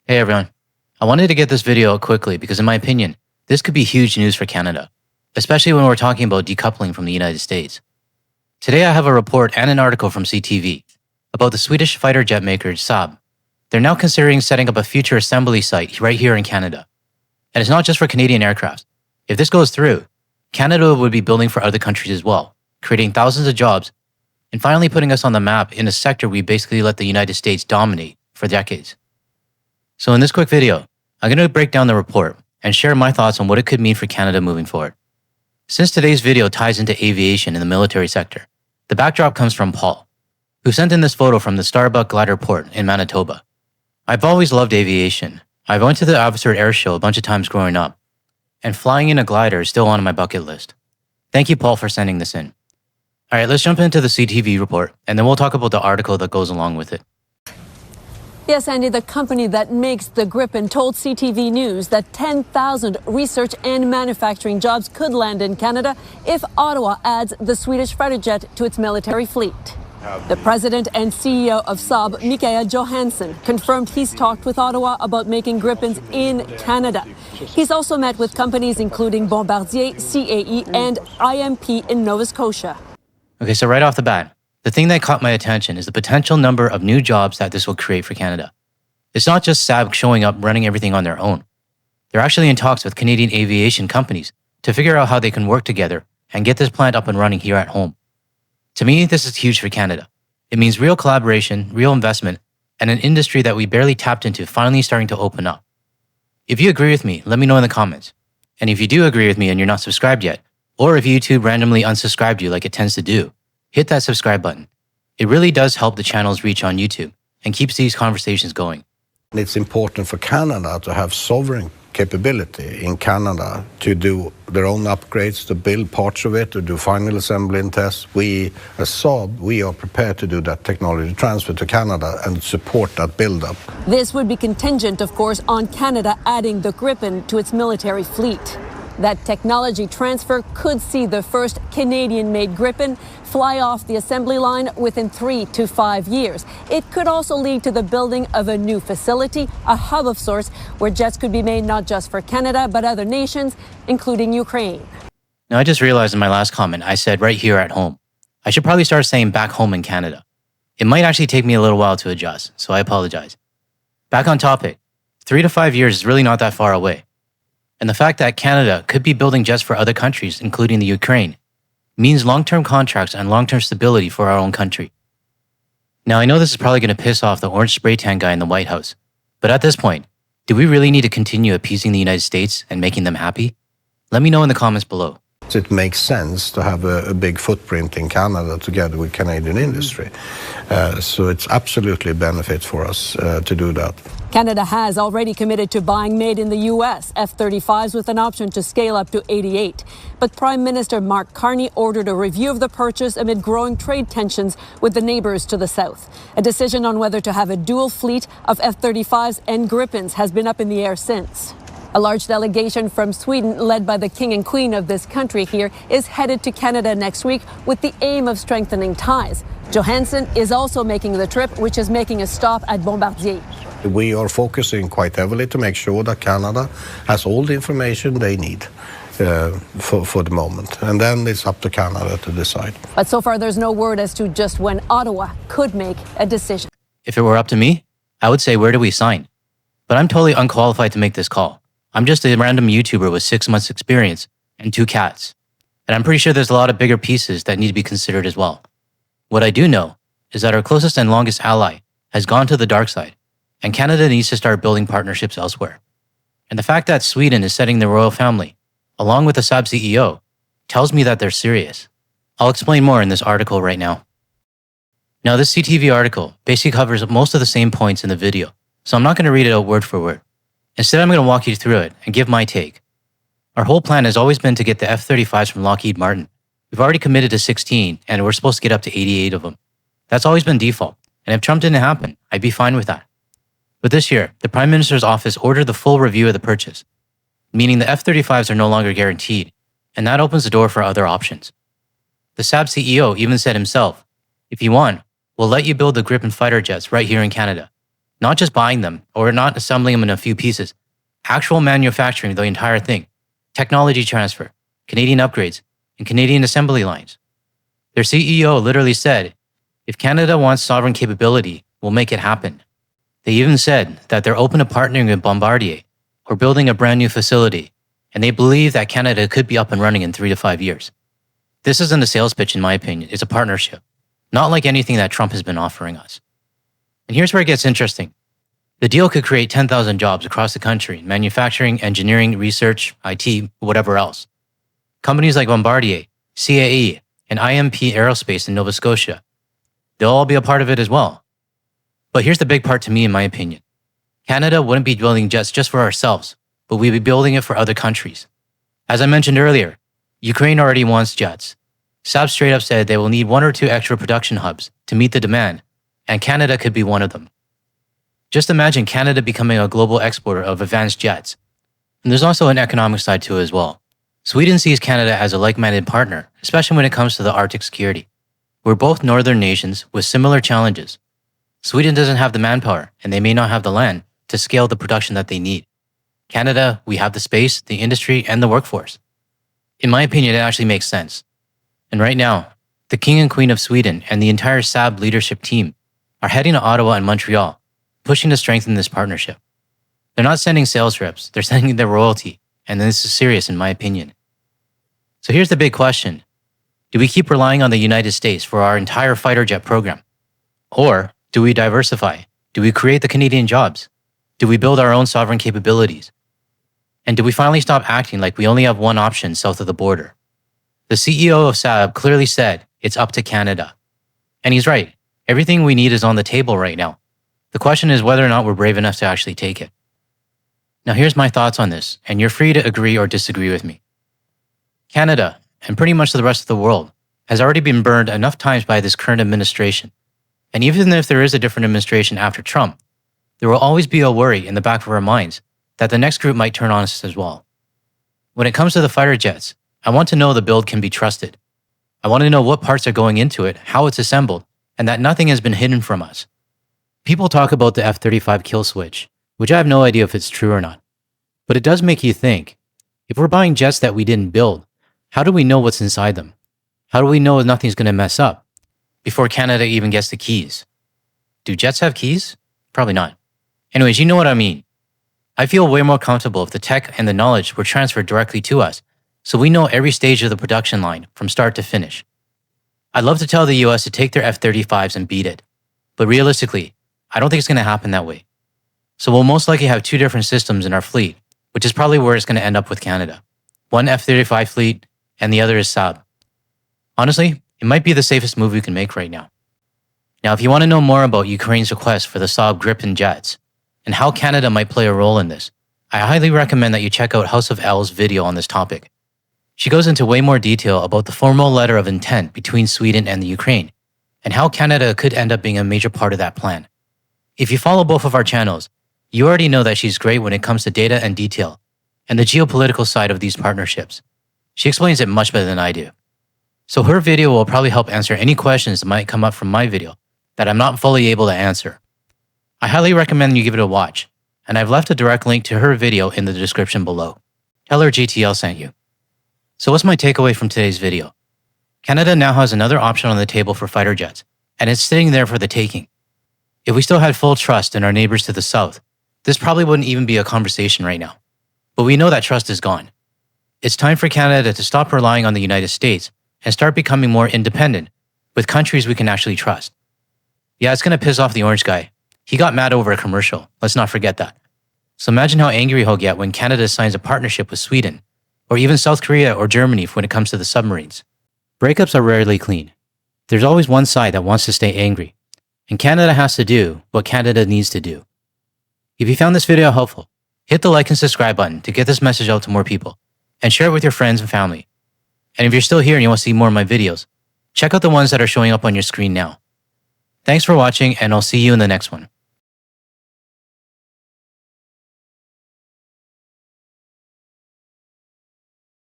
Hey everyone. I wanted to get this video out quickly because in my opinion, this could be huge news for Canada, especially when we're talking about decoupling from the United States. Today I have a report and an article from CTV about the Swedish fighter jet maker Saab. They're now considering setting up a future assembly site right here in Canada. And it's not just for Canadian aircraft. If this goes through, Canada would be building for other countries as well, creating thousands of jobs, and finally putting us on the map in a sector we basically let the United States dominate for decades. So in this quick video, I'm going to break down the report and share my thoughts on what it could mean for Canada moving forward. Since today's video ties into aviation in the military sector, the backdrop comes from Paul, who sent in this photo from the Starbuck Glider Port in Manitoba. I've always loved aviation. I went to the Abbotsford Air Show a bunch of times growing up, and flying in a glider is still on my bucket list. Thank you, Paul, for sending this in. Alright, let's jump into the CTV report, and then we'll talk about the article that goes along with it. Yes, Andy, the company that makes the Gripen told CTV News that 10,000 research and manufacturing jobs could land in Canada if Ottawa adds the Swedish fighter jet to its military fleet. The president and CEO of Saab, Mikael Johansson, confirmed he's talked with Ottawa about making Gripens in Canada. He's also met with companies including Bombardier, CAE, and IMP in Nova Scotia. Okay, so right off the bat, the thing that caught my attention is the potential number of new jobs that this will create for Canada. It's not just Saab showing up running everything on their own. They're actually in talks with Canadian aviation companies to figure out how they can work together and get this plant up and running here at home. To me, this is huge for Canada. It means real collaboration, real investment, and an industry that we barely tapped into finally starting to open up. If you agree with me, let me know in the comments. And if you do agree with me and you're not subscribed yet, or if YouTube randomly unsubscribed you like it tends to do, hit that subscribe button. It really does help the channel's reach on YouTube and keeps these conversations going. It's important for Canada to have sovereign capability in Canada to do their own upgrades, to build parts of it, to do final assembly and tests. We, as Saab, we are prepared to do that technology transfer to Canada and support that build-up. This would be contingent, of course, on Canada adding the Gripen to its military fleet. That technology transfer could see the first Canadian-made Gripen fly off the assembly line within 3 to 5 years. It could also lead to the building of a new facility, a hub of sorts, where jets could be made not just for Canada, but other nations, including Ukraine. Now, I just realized in my last comment, I said right here at home. I should probably start saying back home in Canada. It might actually take me a little while to adjust, so I apologize. Back on topic, 3 to 5 years is really not that far away. And the fact that Canada could be building jets for other countries, including the Ukraine, means long-term contracts and long-term stability for our own country. Now, I know this is probably going to piss off the orange spray tan guy in the White House, but at this point, do we really need to continue appeasing the United States and making them happy? Let me know in the comments below. It makes sense to have a big footprint in Canada together with Canadian industry. So it's absolutely a benefit for us to do that. Canada has already committed to buying made in the U.S. F-35s with an option to scale up to 88. But Prime Minister Mark Carney ordered a review of the purchase amid growing trade tensions with the neighbours to the south. A decision on whether to have a dual fleet of F-35s and Gripens has been up in the air since. A large delegation from Sweden, led by the King and Queen of this country here, is headed to Canada next week with the aim of strengthening ties. Johansson is also making the trip, which is making a stop at Bombardier. We are focusing quite heavily to make sure that Canada has all the information they need for the moment. And then it's up to Canada to decide. But so far, there's no word as to just when Ottawa could make a decision. If it were up to me, I would say, where do we sign? But I'm totally unqualified to make this call. I'm just a random YouTuber with 6 months experience and 2 cats. And I'm pretty sure there's a lot of bigger pieces that need to be considered as well. What I do know is that our closest and longest ally has gone to the dark side, and Canada needs to start building partnerships elsewhere. And the fact that Sweden is setting the royal family, along with the Saab CEO, tells me that they're serious. I'll explain more in this article right now. Now, this CTV article basically covers most of the same points in the video, so I'm not going to read it out word for word. Instead, I'm going to walk you through it and give my take. Our whole plan has always been to get the F-35s from Lockheed Martin. We've already committed to 16, and we're supposed to get up to 88 of them. That's always been default, and if Trump didn't happen, I'd be fine with that. But this year, the Prime Minister's office ordered the full review of the purchase, meaning the F-35s are no longer guaranteed, and that opens the door for other options. The Saab CEO even said himself, if you want, we'll let you build the Gripen fighter jets right here in Canada. Not just buying them or not assembling them in a few pieces. Actual manufacturing the entire thing. Technology transfer, Canadian upgrades, and Canadian assembly lines. Their CEO literally said, if Canada wants sovereign capability, we'll make it happen. They even said that they're open to partnering with Bombardier or building a brand new facility, and they believe that Canada could be up and running in 3 to 5 years. This isn't a sales pitch in my opinion, it's a partnership. Not like anything that Trump has been offering us. And here's where it gets interesting. The deal could create 10,000 jobs across the country in manufacturing, engineering, research, IT, whatever else. Companies like Bombardier, CAE, and IMP Aerospace in Nova Scotia, they'll all be a part of it as well. But here's the big part to me in my opinion. Canada wouldn't be building jets just for ourselves, but we'd be building it for other countries. As I mentioned earlier, Ukraine already wants jets. Saab straight up said they will need 1 or 2 extra production hubs to meet the demand, and Canada could be one of them. Just imagine Canada becoming a global exporter of advanced jets. And there's also an economic side to it as well. Sweden sees Canada as a like-minded partner, especially when it comes to the Arctic security. We're both northern nations with similar challenges. Sweden doesn't have the manpower, and they may not have the land to scale the production that they need. Canada, we have the space, the industry, and the workforce. In my opinion, it actually makes sense. And right now, the King and Queen of Sweden and the entire Saab leadership team are heading to Ottawa and Montreal, pushing to strengthen this partnership. They're not sending sales reps, they're sending their royalty, and this is serious in my opinion. So here's the big question. Do we keep relying on the United States for our entire fighter jet program? Or do we diversify? Do we create the Canadian jobs? Do we build our own sovereign capabilities? And do we finally stop acting like we only have one option south of the border? The CEO of Saab clearly said it's up to Canada. And he's right. Everything we need is on the table right now. The question is whether or not we're brave enough to actually take it. Now here's my thoughts on this, and you're free to agree or disagree with me. Canada, and pretty much the rest of the world, has already been burned enough times by this current administration. And even if there is a different administration after Trump, there will always be a worry in the back of our minds that the next group might turn on us as well. When it comes to the fighter jets, I want to know the build can be trusted. I want to know what parts are going into it, how it's assembled, and that nothing has been hidden from us. People talk about the F-35 kill switch, which I have no idea if it's true or not. But it does make you think, if we're buying jets that we didn't build, how do we know what's inside them? How do we know nothing's going to mess up before Canada even gets the keys? Do jets have keys? Probably not. Anyways, you know what I mean. I feel way more comfortable if the tech and the knowledge were transferred directly to us, so we know every stage of the production line from start to finish. I'd love to tell the US to take their F-35s and beat it, but realistically, I don't think it's going to happen that way. So we'll most likely have 2 different systems in our fleet, which is probably where it's going to end up with Canada. One F-35 fleet, and the other is Saab. Honestly, it might be the safest move we can make right now. Now, if you want to know more about Ukraine's request for the Saab Gripen jets, and how Canada might play a role in this, I highly recommend that you check out House of L's video on this topic. She goes into way more detail about the formal letter of intent between Sweden and the Ukraine, and how Canada could end up being a major part of that plan. If you follow both of our channels, you already know that she's great when it comes to data and detail, and the geopolitical side of these partnerships. She explains it much better than I do. So her video will probably help answer any questions that might come up from my video that I'm not fully able to answer. I highly recommend you give it a watch, and I've left a direct link to her video in the description below. Tell her GTL sent you. So what's my takeaway from today's video? Canada now has another option on the table for fighter jets, and it's sitting there for the taking. If we still had full trust in our neighbors to the south, this probably wouldn't even be a conversation right now. But we know that trust is gone. It's time for Canada to stop relying on the United States and start becoming more independent with countries we can actually trust. Yeah, it's going to piss off the orange guy. He got mad over a commercial. Let's not forget that. So imagine how angry he'll get when Canada signs a partnership with Sweden, or even South Korea or Germany when it comes to the submarines. Breakups are rarely clean. There's always one side that wants to stay angry, and Canada has to do what Canada needs to do. If you found this video helpful, hit the like and subscribe button to get this message out to more people, and share it with your friends and family. And if you're still here and you want to see more of my videos, check out the ones that are showing up on your screen now. Thanks for watching, and I'll see you in the next one.